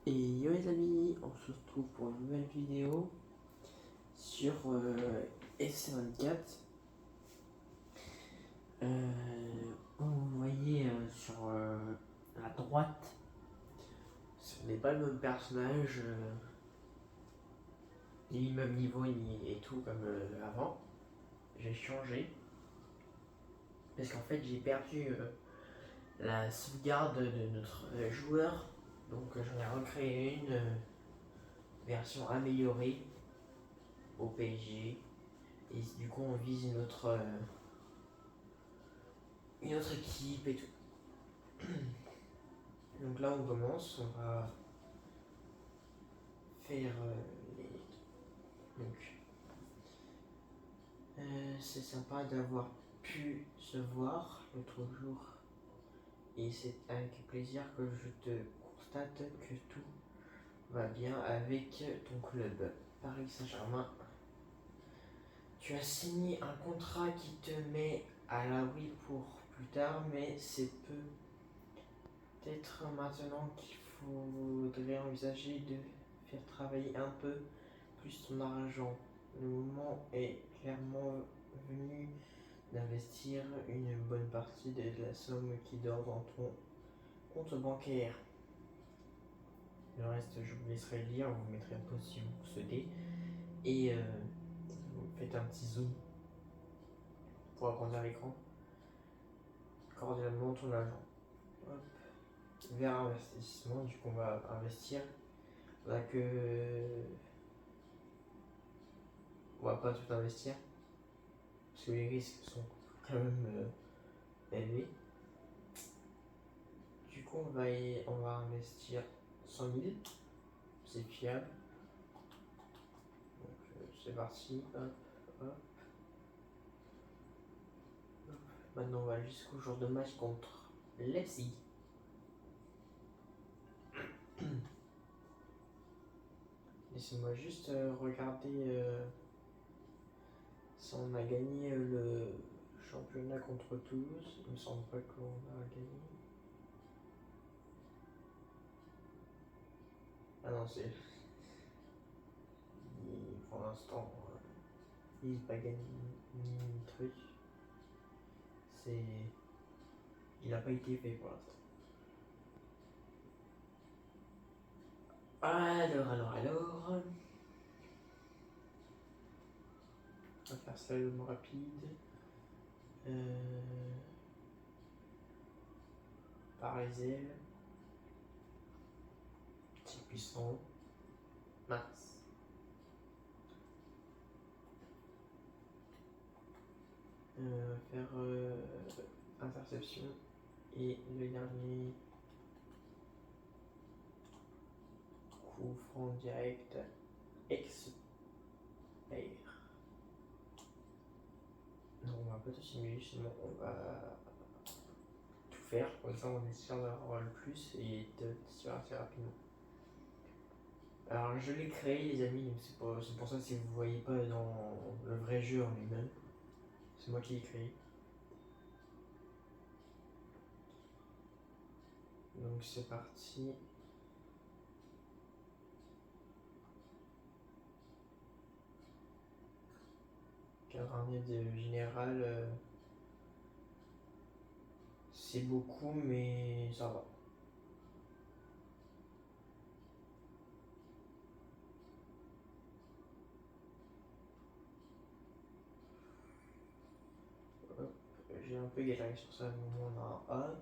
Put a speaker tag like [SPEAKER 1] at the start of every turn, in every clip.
[SPEAKER 1] Et yo les amis, on se retrouve pour une nouvelle vidéo sur FC24. Vous voyez sur la droite, ce n'est pas le même personnage, ni le même niveau ni et tout comme avant. J'ai changé parce qu'en fait j'ai perdu la sauvegarde de notre joueur, donc j'en ai recréé une version améliorée au PSG. Et du coup, on vise une autre équipe et tout. Donc là, on commence. On va faire les. Donc, c'est sympa d'avoir pu se voir l'autre jour. Et c'est avec plaisir que je te constate que tout va bien avec ton club, Paris Saint-Germain. Tu as signé un contrat qui te met à l'abri pour plus tard, mais c'est peut-être maintenant qu'il faudrait envisager de faire travailler un peu plus ton argent. Le moment est clairement venu d'investir une bonne partie de la somme qui dort dans ton compte bancaire. Le reste, je vous laisserai lire, vous mettrez un post si vous souhaitez. Et vous faites un petit zoom pour agrandir l'écran. Cordialement ton argent. Hop. Vers investissement, du coup on va investir. Là que on va pas tout investir parce que les risques sont quand même élevés. Du coup on va investir 100 000, c'est fiable. Donc c'est parti, hop, hop. Maintenant on va jusqu'au jour de match contre Leipzig. Laissez-moi juste regarder si on a gagné le championnat contre Toulouse. Il me semble pas qu'on a gagné. Ah non, c'est. Pour l'instant, il n'a pas gagné ni truc. C'est. Il n'a pas été fait pour l'instant. Alors. On va faire ça le mot rapide. Parisienne. Petit puissant. Mince. Faire interception. Et le dernier coup franc direct. Expert. Non, on va pas tout simuler, sinon on va tout faire. Comme ça, on est sûr d'avoir le plus et de sur assez rapidement. Alors, je l'ai créé, les amis, c'est pour ça que si vous voyez pas dans le vrai jeu en lui-même, c'est moi qui l'ai créé. Donc, c'est parti. Carnet de général, c'est beaucoup, mais ça va. J'ai un peu galéré sur ça, mais on a un A.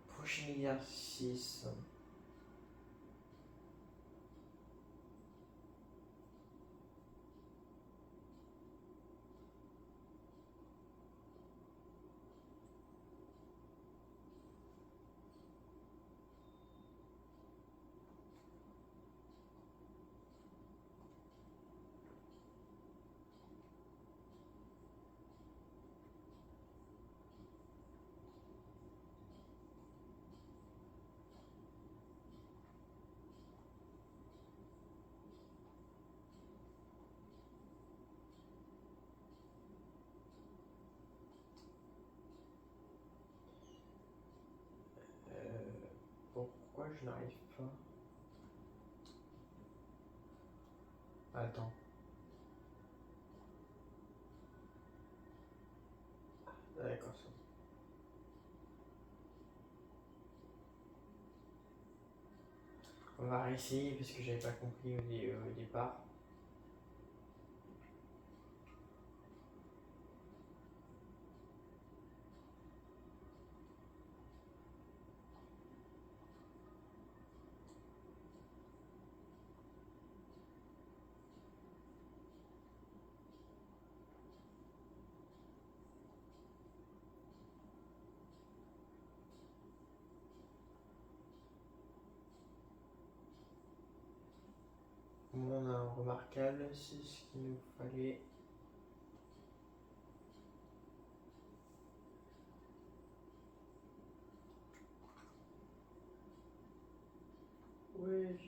[SPEAKER 1] Prochain exercice. Pourquoi je n'arrive pas? Attends. D'accord, ça. On va réessayer parce que j'avais pas compris au départ. On a un remarquable, c'est ce qu'il nous fallait. Ouais.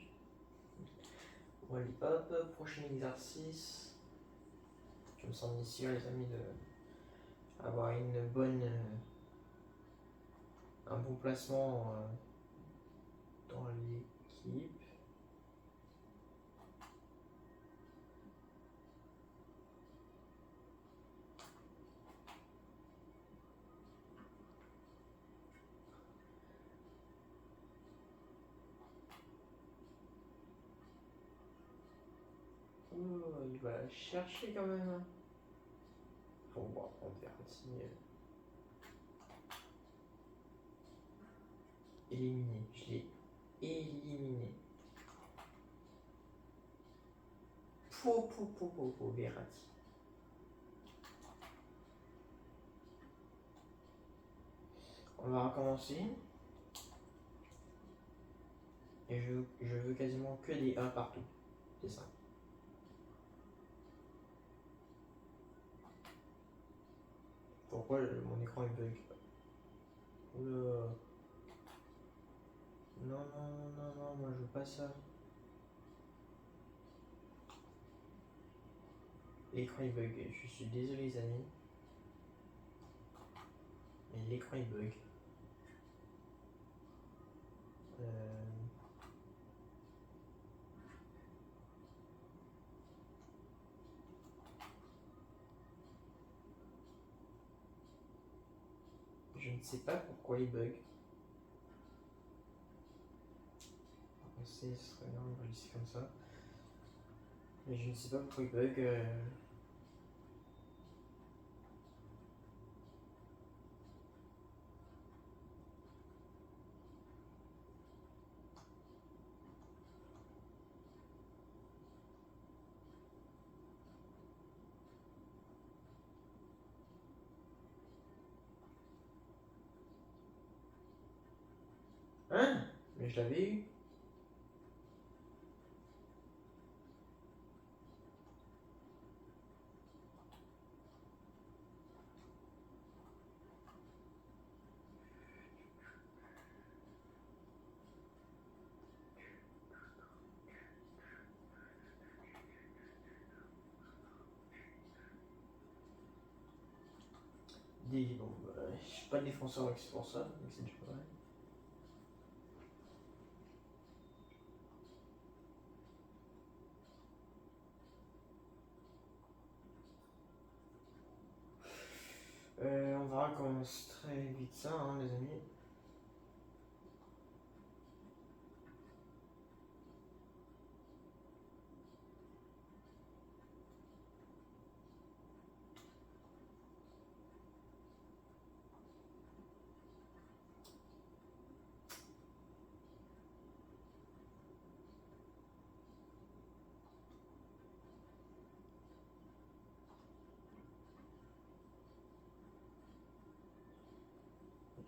[SPEAKER 1] Bon, allez, hop, prochain exercice. Je me sens bien sûr, les amis, de avoir un bon placement dans l'équipe. Oh, il va la chercher quand même. Bon, on va prendre Verratti. Éliminé, je l'ai éliminé. Verratti. On va recommencer. Et je veux quasiment que des 1 partout. C'est ça. Pourquoi mon écran il bug? Oula. Non, moi je veux pas ça. L'écran il bug. Je suis désolé les amis. Mais l'écran il bug. Je ne sais pas pourquoi il bug. Ce serait bien, on va laisser comme ça. Mais je ne sais pas pourquoi il bug. Hein? Mais je l'avais eu. Bon, bah, je suis pas défenseur donc c'est pour ça, donc c'est déjà pas mal. On va recommencer très vite ça, hein, les amis.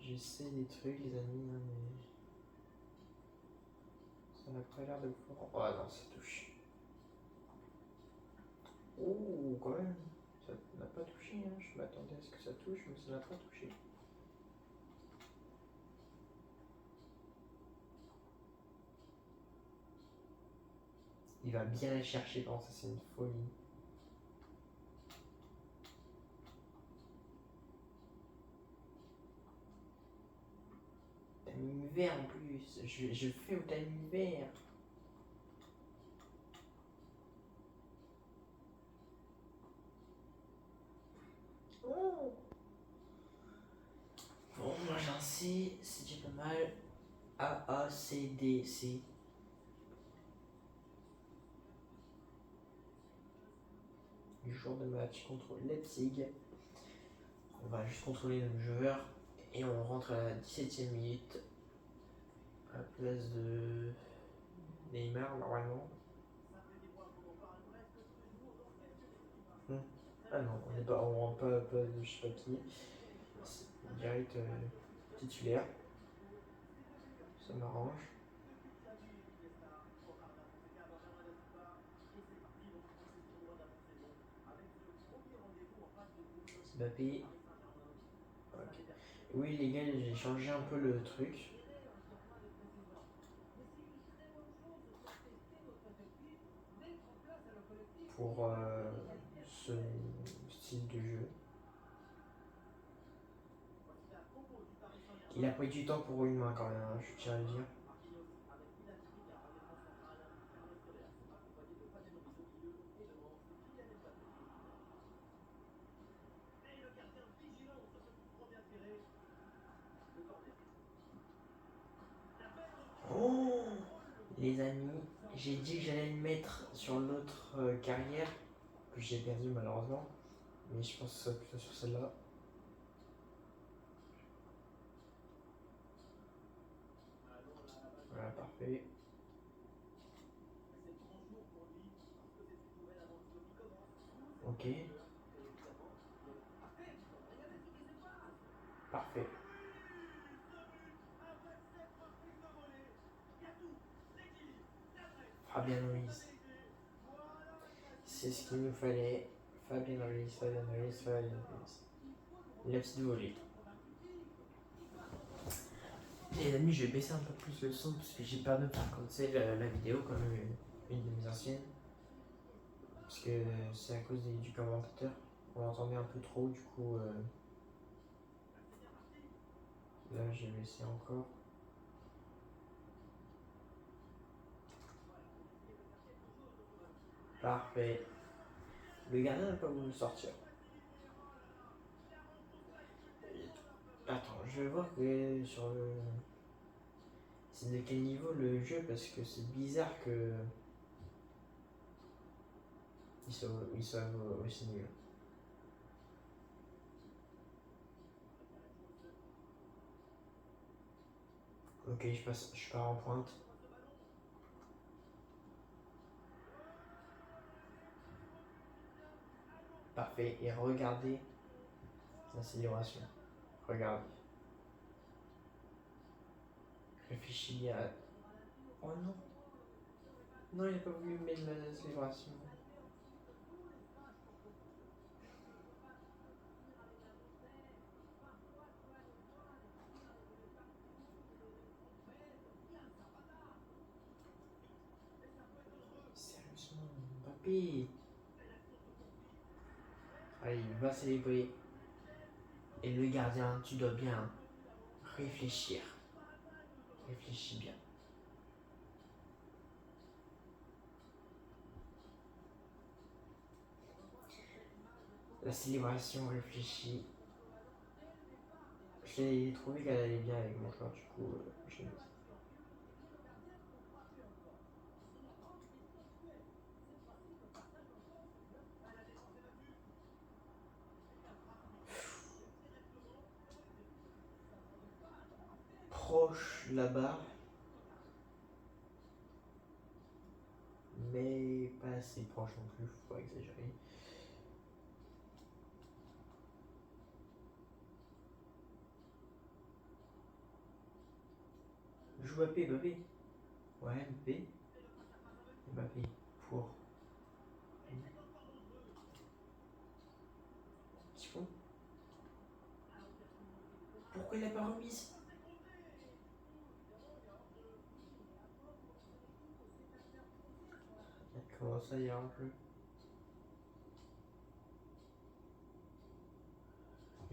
[SPEAKER 1] J'essaie des trucs, les amis, hein, mais ça n'a pas l'air de pouvoir. Oh non, ça touche. Oh, quand même, ça n'a pas touché, hein. Je m'attendais à ce que ça touche, mais ça n'a pas touché. Il va bien la chercher, par contre, ça c'est une folie. T'as mis une vert en plus. focus. Je fais au l'univers. Oh. Bon, moi j'ai un C, c'est déjà pas mal. A, A, C, D, C. Du jour de match contre Leipzig. On va juste contrôler nos joueurs. Et on rentre à la 17ème minute. À la place de Neymar, normalement. Ah non, on rentre pas à la place de je sais pas qui. C'est direct titulaire. Ça m'arrange. Mbappé. Okay. Oui les gars, j'ai changé un peu le truc. Pour ce style de jeu. Il a pris du temps pour une main quand même, hein, je tiens à le dire. Oh les amis, j'ai dit que j'allais le mettre sur l'autre carrière, que j'ai perdu malheureusement. Mais je pense que ce serait plutôt sur celle-là. Voilà, parfait. Ok. Parfait. Fabien Ruiz. C'est ce qu'il nous fallait. Fabien Ruiz, Fabien Ruiz, Fabien Ruiz. La petite volée. Les amis, je vais baisser un peu plus le son parce que j'ai peur de me faire cancel la vidéo comme une de mes anciennes. Parce que c'est à cause du commentateur. On l'entendait un peu trop, du coup. Là, j'ai baissé encore. Parfait. Le gardien n'a pas voulu sortir. Attends, je vais voir que sur le. C'est de quel niveau le jeu parce que c'est bizarre que. Il soit aussi nul. Ok, je pars en pointe. Parfait. Et regardez l'accélération. Regardez. Réfléchis bien. Oh non. Non, il n'a pas voulu mettre l'accélération. Sérieusement, Mbappé. Allez, il va célébrer. Et le gardien, tu dois bien réfléchir. Réfléchis bien. La célébration réfléchie. J'ai trouvé qu'elle allait bien avec mon joueur, du coup, je l'ai mis. Proche là-bas, mais pas assez proche non plus, faut pas exagérer. Joue Mbappé, Mbappé. Ouais, Mbappé. Mbappé pour. Petit fond. Pourquoi il n'a pas remise? Comment ça, il y a un peu.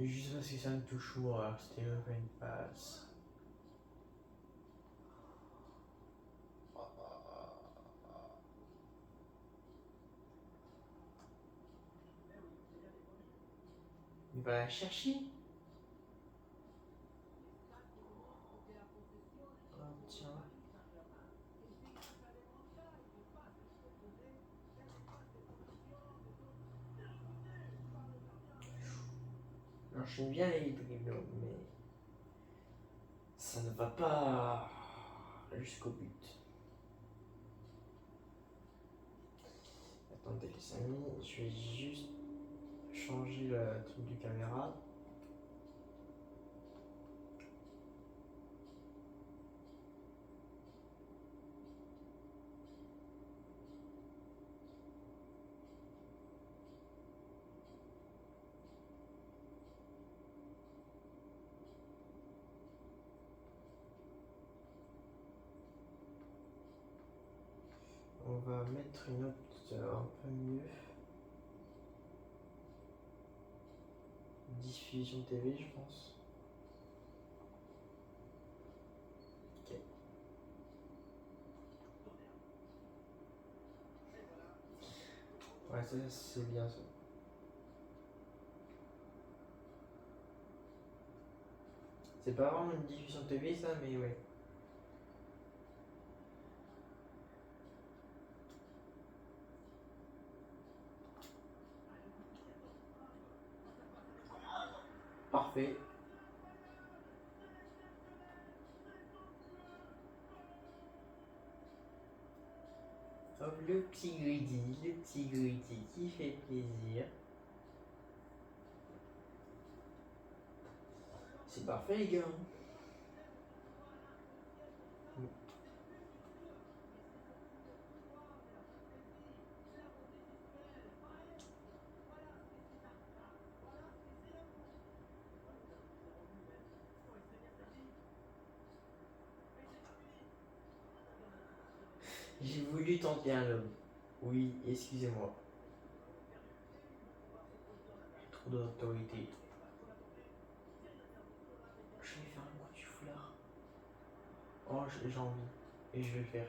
[SPEAKER 1] Juste parce que ça me touche moi, c'était même pas une passe. va la chercher. Oh, tiens. J'enchaîne bien les dribbles, mais ça ne va pas jusqu'au but. Attendez les amis, je vais juste changer le truc de caméra. On va mettre une note un peu mieux. Diffusion TV, je pense. Ok. Ouais, ça c'est bien ça. C'est pas vraiment une diffusion TV ça, mais ouais. Parfait. Hop, le petit greedy qui fait plaisir. C'est parfait les gars. J'ai voulu tenter un homme. Oui, excusez-moi. Trop d'autorité. Je vais faire un coup du foulard. Oh, j'ai envie. Et je vais le faire.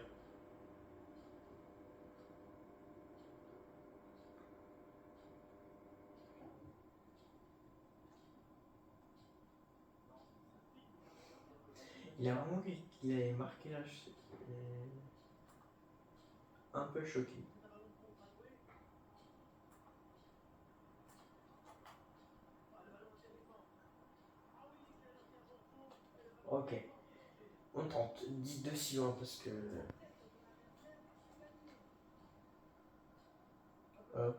[SPEAKER 1] Il a vraiment qu'il avait marqué là. Un peu choqué. Ok. On tente. Dis de si loin parce que. Hop.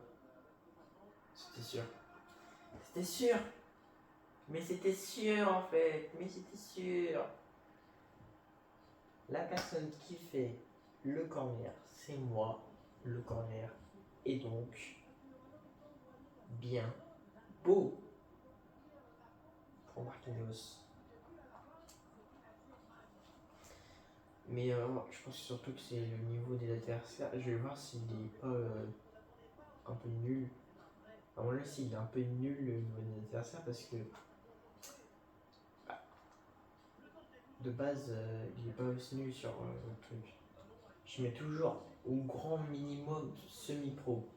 [SPEAKER 1] C'était sûr. C'était sûr. Mais c'était sûr en fait. Mais c'était sûr. La personne qui fait le corner, c'est moi. Le corner. Et donc, bien beau pour Marquinhos. Mais je pense surtout que c'est le niveau des adversaires. Je vais voir s'il est pas un peu nul. À mon avis, il est un peu nul le niveau des adversaires parce que bah, de base, il est pas aussi nul sur le truc. Je mets toujours au grand minimum semi-pro.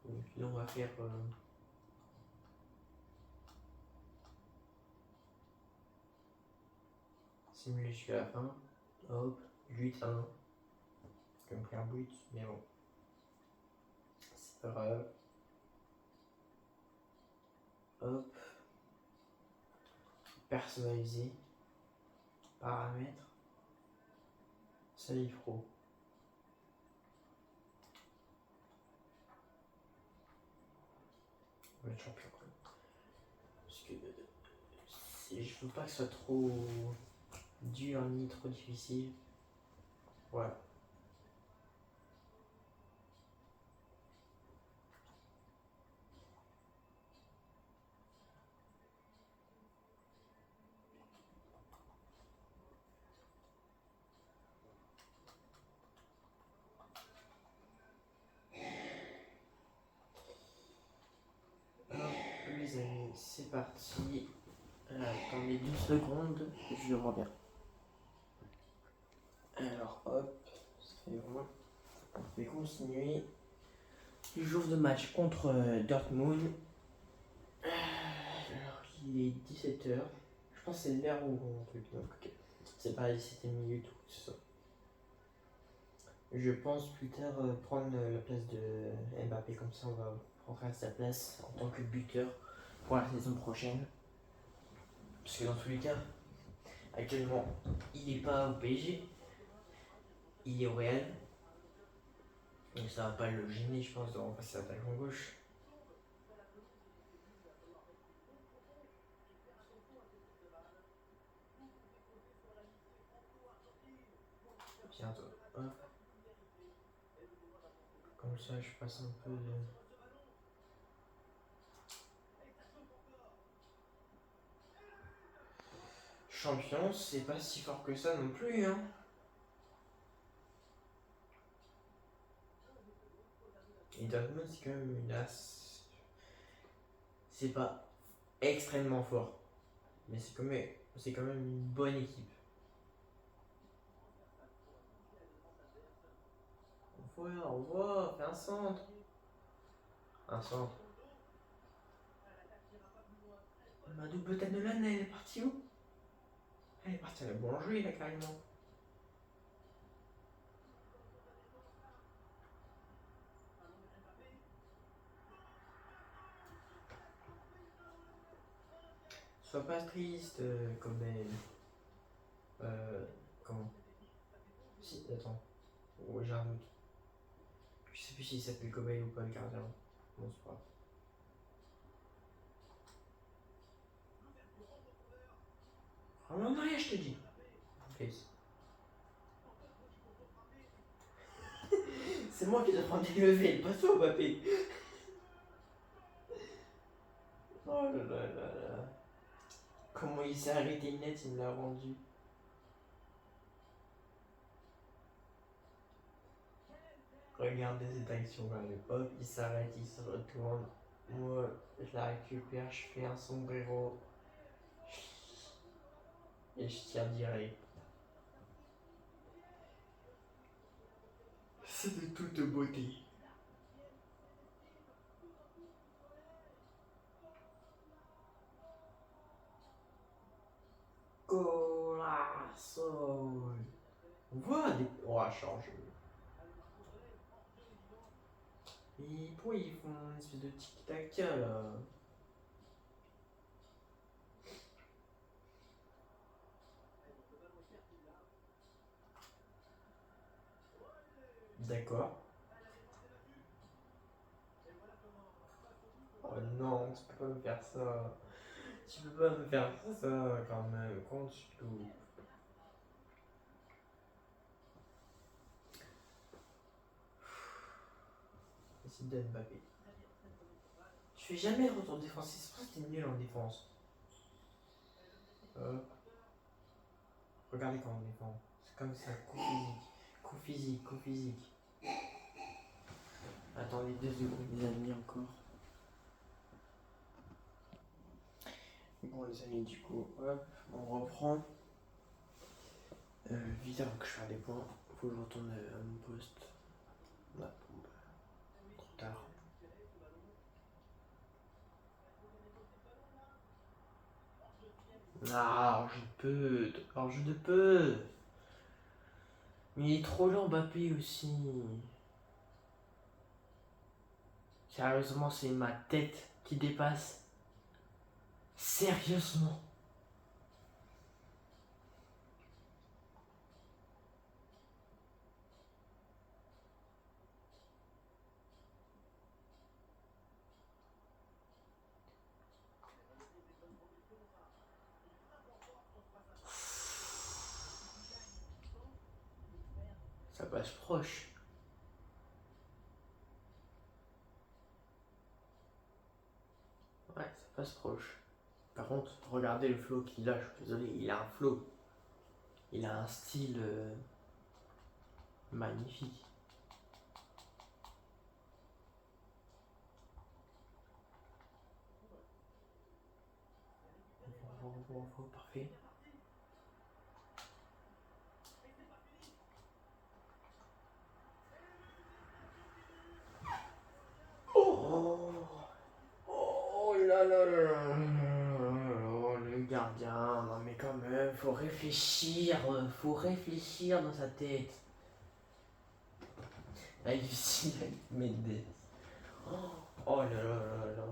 [SPEAKER 1] Donc là, on va faire simuler jusqu'à la fin. Hop, 8-1. J'ai pris un but, mais bon. C'est pas grave. Hop. Personnaliser. Paramètres. Semi-pro. On va être champion quand même. Parce que je veux pas que ce soit trop dur ni trop difficile. Voilà. Alors, les amis, c'est parti. Attendez 10 secondes, je reviens. Alors, Alors, hop, ça fait vraiment. On va continuer. Le jour de match contre Dortmund. Alors, il est 17h. Je pense que c'est l'heure où on peut. Donc, ok. C'est pas 17h tout, c'est ça. Je pense plus tard prendre la place de Mbappé, comme ça on va prendre sa place en tant que buteur pour la saison prochaine. Parce que dans tous les cas, actuellement, il n'est pas au PSG, il est au Real. Donc ça va pas le gêner, je pense, de repasser attaquant gauche. Bientôt. Hop. Comme ça, je passe un peu de. Champion, c'est pas si fort que ça non plus, hein. Et Dortmund, c'est quand même une as. C'est pas extrêmement fort, mais c'est quand même une bonne équipe. On voit, fais un centre. Un centre. Ma double tête de l'âne, elle est partie où? Elle est partie à la boulangerie, là, carrément. Sois pas triste, comme elle. Comment? Si, attends. Oh, j'ai un doute. Je sais plus s'il s'appelle Gobel ou pas le gardien. Bon, c'est pas grave. Oh non, non, je te dis. Please. C'est moi qui dois prendre des levées, pas toi, Mbappé. Oh là là là là. Comment il s'est arrêté net, il me l'a rendu. Regardez cette action quand même. Hop, il s'arrête, il se retourne. Moi, je la récupère, je fais un sombrero. Et je tire direct. C'est de toute beauté. Colasol. On voit des. Oh, change. Et pourquoi ils font une espèce de tic-tac là? D'accord. Oh non, tu peux pas me faire ça. Tu peux pas me faire ça quand même. Quand tu tout. C'est de Mbappé. Je fais jamais le retour défensif, c'est pour ça que t'es nul en défense. Hop. Regardez quand on défend. C'est comme ça, coup physique. Coup physique, coup physique. Attendez 2 secondes, les amis, encore. Bon, les amis, du coup, hop, on reprend. Vite avant que je fasse des points, faut que je retourne à mon poste. Ouais, bon, bah, trop tard. Ah, hors jeu de peu. Mais il est trop lent, Mbappé aussi. Sérieusement, c'est ma tête qui dépasse. Sérieusement. Ça passe proche. Ouais, ça passe proche. Par contre, regardez le flow qu'il a, je suis désolé, il a un flow. Il a un style magnifique. Parfait. là là là là là, le gardien, non mais quand même, faut réfléchir dans sa tête. Avec ici, avec Mendes. Oh là là là là.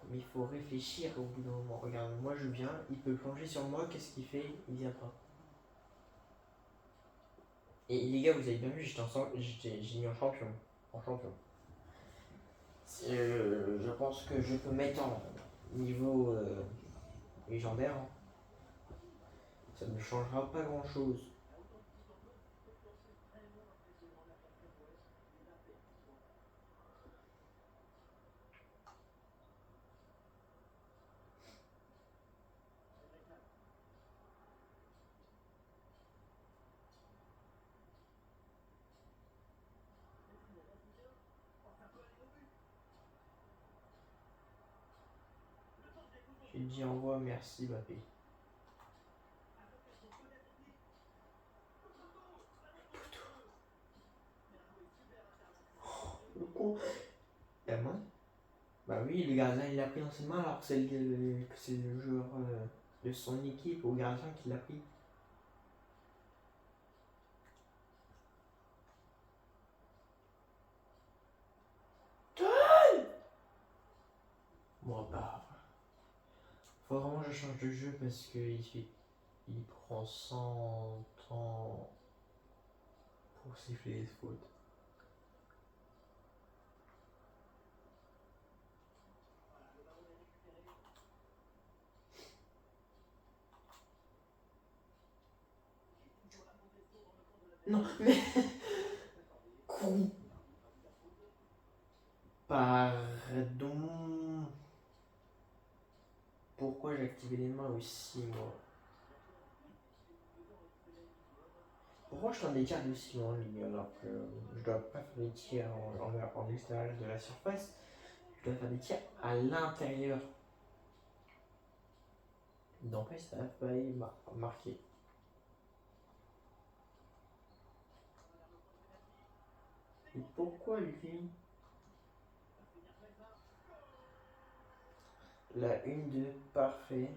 [SPEAKER 1] Mais il faut réfléchir au bout d'un moment. Regarde, moi je viens, il peut plonger sur moi, qu'est-ce qu'il fait? Il vient pas. Et les gars, vous avez bien vu, j'ai mis en champion. En champion. Je pense que je peux mettre en niveau légendaire, hein. Ça ne changera pas grand chose. J'ai dit envoie, merci Mbappé. Le con. La main. Bah oui, le gardien il l'a pris dans ses mains alors que c'est le joueur de son équipe au gardien qui l'a pris. Bon bah. Faut vraiment que je change de jeu parce il prend 100 ans pour siffler les fautes. Non, mais. Con. Pardon. Pourquoi j'ai activé les mains aussi, moi? Pourquoi je tente des tirs aussi loin, lui, alors que je dois pas faire des tirs en extérieur de la surface, je dois faire des tirs à l'intérieur. N'empêche, ça a failli marquer. Et pourquoi lui? La 1-2, parfait.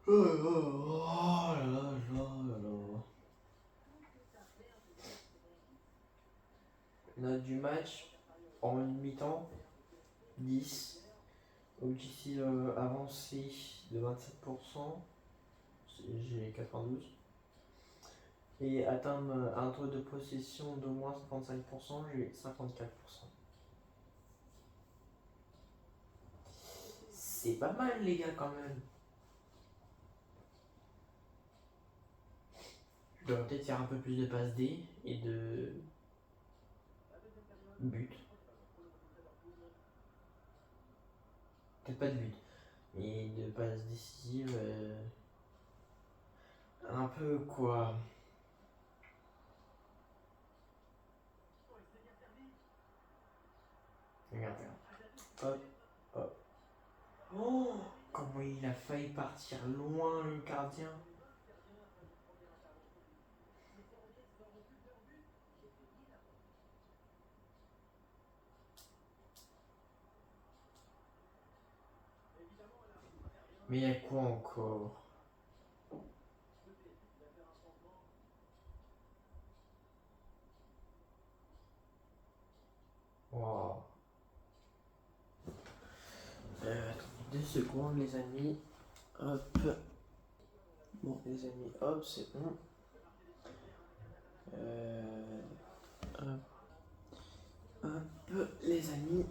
[SPEAKER 1] Oh là là là là. Note du match en une mi-temps 10. OGC avancé de 27%. J'ai 92. Et atteindre un taux de possession d'au moins 55%, j'ai 54%. C'est pas mal les gars quand même. Je dois peut-être faire un peu plus de passes D et de but. Peut-être pas de but, mais de passes décisives. Un peu quoi. Regarde, regarde. Hop, hop. Oh, comment il a failli partir loin le gardien. Mais il y a quoi encore? Wow. Attendez 2 secondes les amis. Hop. Bon les amis, hop, c'est bon. Hop. Hop, les amis.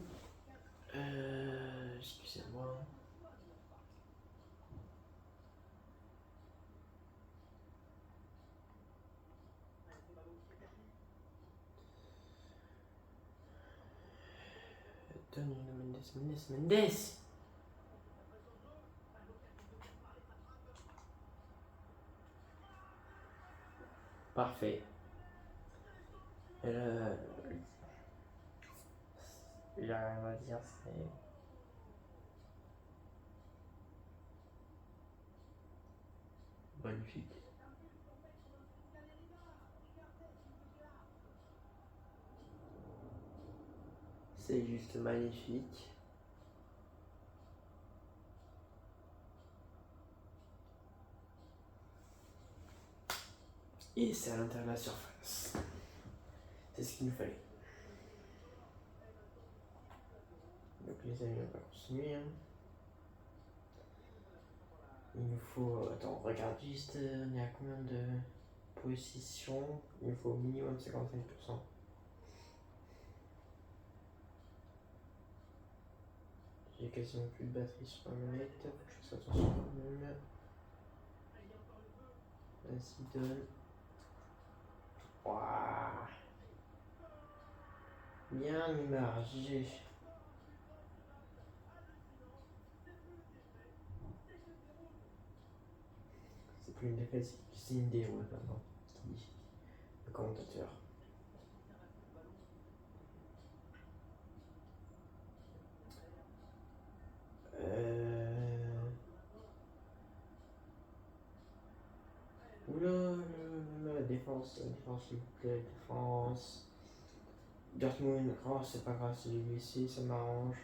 [SPEAKER 1] Excusez-moi. Mendes. Parfait. Il a rien à dire, c'est magnifique. C'est juste magnifique. Et c'est à l'intérieur de la surface. C'est ce qu'il nous fallait. Donc les amis, on va continuer. Il nous faut... Attends, regarde juste, on est à combien de positions? Il nous faut au minimum 55%. J'ai quasiment plus de batterie sur ma manette, faut que je fasse attention quand même. Vas-y, donne. Waouh. Bien, Mimar, GG. C'est plus une défaite, c'est une déroute maintenant, qui dit le commentateur. Oula, défense, s'il vous plaît, défense. Dortmund, oh, c'est pas grave, c'est lui ici, ça m'arrange.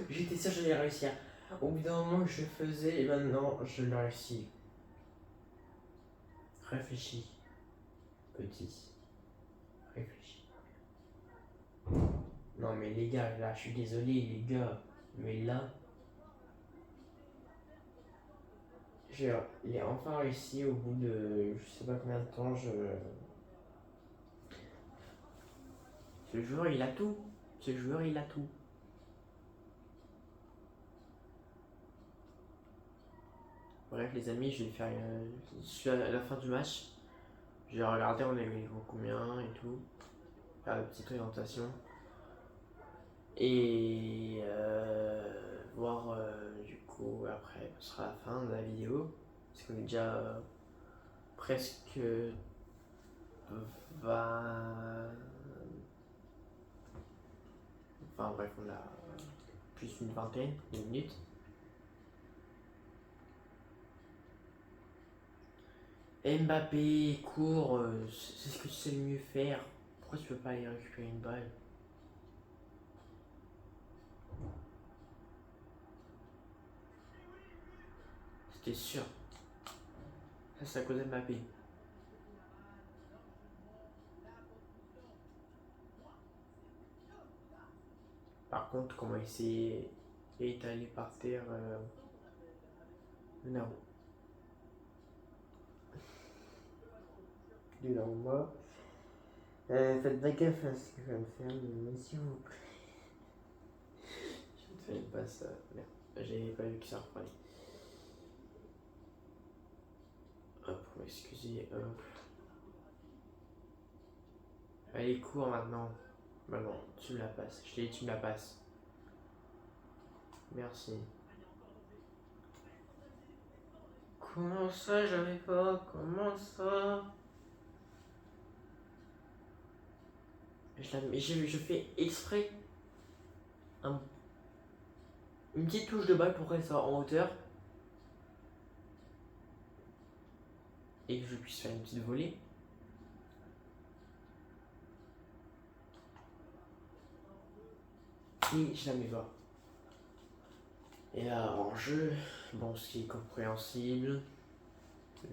[SPEAKER 1] J'étais sûr que j'allais réussir. Au bout d'un moment, je le faisais et maintenant, je le réussis. Réfléchis, petit. Réfléchis. Non, mais les gars, là, je suis désolé, les gars. Mais là, il est enfin réussi au bout de je sais pas combien de temps. Ce joueur, il a tout. Ce joueur, il a tout. Bref, les amis, je vais faire. Je suis à la fin du match. Je vais regarder, on a eu combien et tout. Faire une petite présentation. Et voir du coup après ce sera la fin de la vidéo. Parce qu'on est déjà presque 20. Enfin bref, on a plus une vingtaine de minutes. Mbappé court, c'est ce que tu sais le mieux faire. Pourquoi tu peux pas aller récupérer une balle? C'était sûr. Ça c'est à cause de Mbappé. Par contre, comment il s'est étalé par terre, non. Du moi. Faites pas gaffe à ce que je viens de faire, mais s'il vous plaît. Je te fais une passe. Merde, j'avais pas vu que ça reprenait. Hop, excusez, hop. Allez, cours maintenant. Bah non, tu me la passes. Je l'ai dit, tu me la passes. Merci. Comment ça, j'avais pas? Comment ça? Je fais exprès une petite touche de balle pour qu'elle soit en hauteur et que je puisse faire une petite volée. Et je la mets pas. Et là, en jeu, bon, ce qui est compréhensible,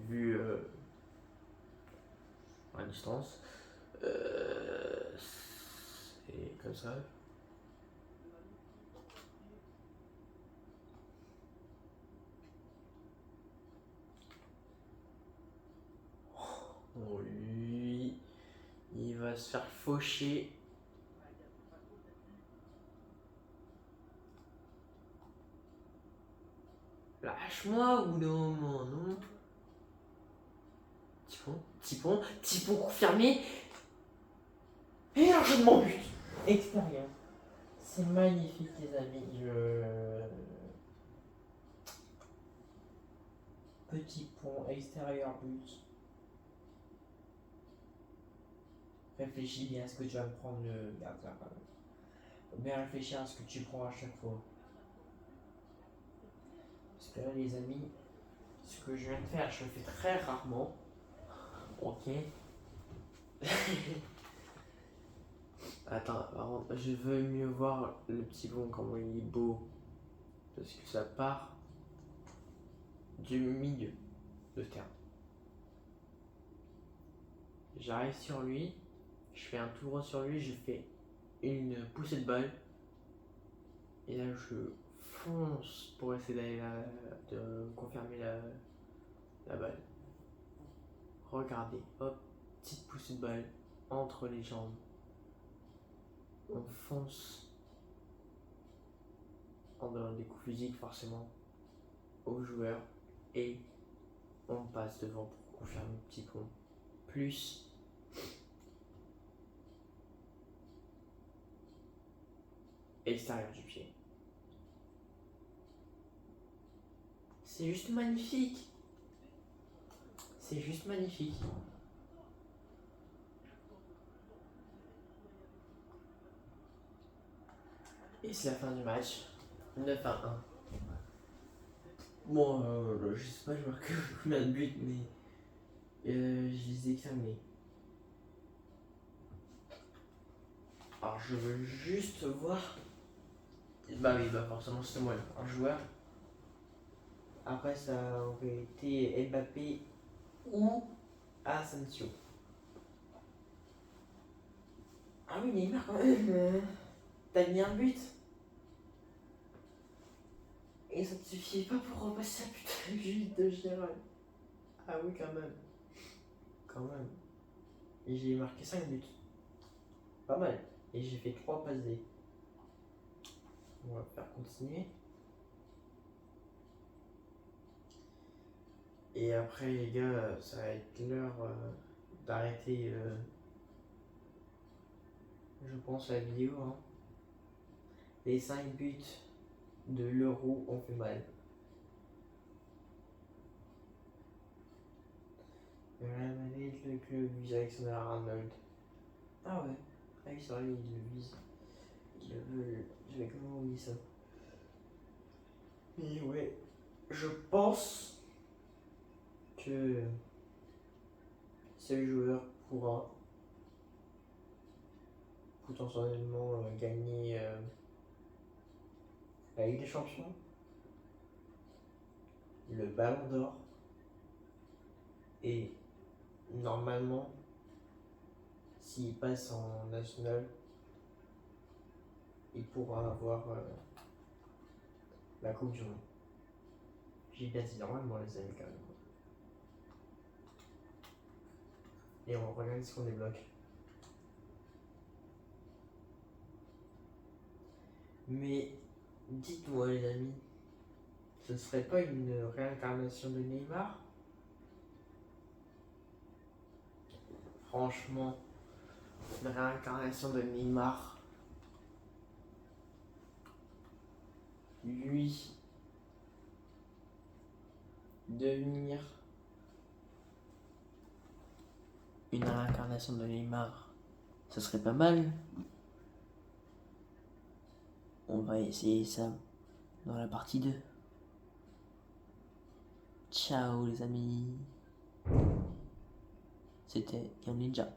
[SPEAKER 1] vu à distance, c'est comme ça. Oh, lui, il va se faire faucher. Lâche-moi ou non, non. Tipon confirmé. Et un jeu de mon but. Expérience. C'est magnifique les amis. petit pont extérieur but. Réfléchis bien à ce que tu vas me prendre le gardien quand même. Faut bien réfléchir à ce que tu prends à chaque fois. Parce que là les amis, ce que je viens de faire, je le fais très rarement. Ok. Attends, par contre, je veux mieux voir le petit pont, comment il est beau. Parce que ça part du milieu de terrain. J'arrive sur lui, je fais un tour sur lui, je fais une poussée de balle. Et là, je fonce pour essayer de confirmer la balle. Regardez, hop, petite poussée de balle entre les jambes. On fonce en donnant des coups physiques forcément aux joueurs et on passe devant pour confirmer le petit pont. Plus extérieur du pied. C'est juste magnifique. C'est juste magnifique. Et c'est la fin du match. 9-1. Bon, je sais pas, je marque combien de buts, mais je les ai fermés. Alors, je veux juste voir. Bah oui, bah forcément, c'était moi un joueur. Après, ça aurait été Mbappé ou Asensio. Ah oui, Neymar quand même. T'as mis un but. Et ça te suffit pas pour repasser à putain de but de Gérald. Ah oui, quand même. Quand même. Et j'ai marqué 5 buts. Pas mal. Et j'ai fait 3 passes D. On va faire continuer. Et après, les gars, ça va être l'heure d'arrêter, je pense, la vidéo. Hein. Les 5 buts de l'Euro ont fait mal. Le Real Madrid, le club vise Alexander-Arnold. Ah ouais. Ah oui, c'est vrai, il le vise. Il le veut. J'avais comment oublié ça. Mais ouais, je pense que ce joueur pourra potentiellement gagner la Ligue des Champions, le Ballon d'Or et normalement, s'il passe en national, il pourra avoir la Coupe du Monde. J'ai bien dit normalement, les amis, quand même. Et on regarde ce qu'on débloque. Mais dites-moi, les amis, ce serait pas une réincarnation de Neymar? Franchement, une réincarnation de Neymar. Lui, devenir une réincarnation de Neymar, ce serait pas mal. On va essayer ça dans la partie 2. Ciao les amis. C'était Game Ninja.